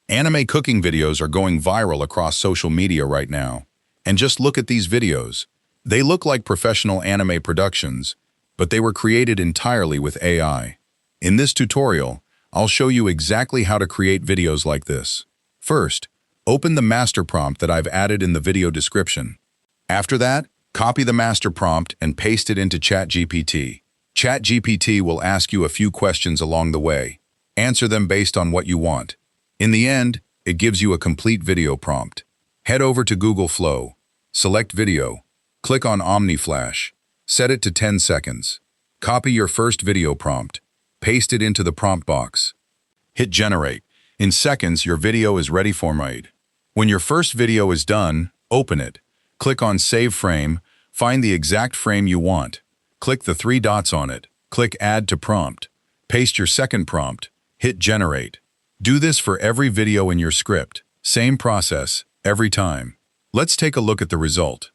Anime cooking videos are going viral across social media right now. And just look at these videos. They look like professional anime productions, but they were created entirely with AI. In this tutorial, I'll show you exactly how to create videos like this. First, open the master prompt that I've added in the video description. After that, copy the master prompt and paste it into ChatGPT. ChatGPT will ask you a few questions along the way. Answer them based on what you want. In the end, it gives you a complete video prompt. Head over to Google Flow, select Video, click on OmniFlash, set it to 10 seconds. Copy your first video prompt, paste it into the prompt box. Hit Generate. In seconds, your video is ready for made. When your first video is done, open it. Click on Save Frame, find the exact frame you want. Click the three dots on it, click Add to Prompt. Paste your second prompt, hit Generate. Do this for every video in your script. Same process, every time. Let's take a look at the result.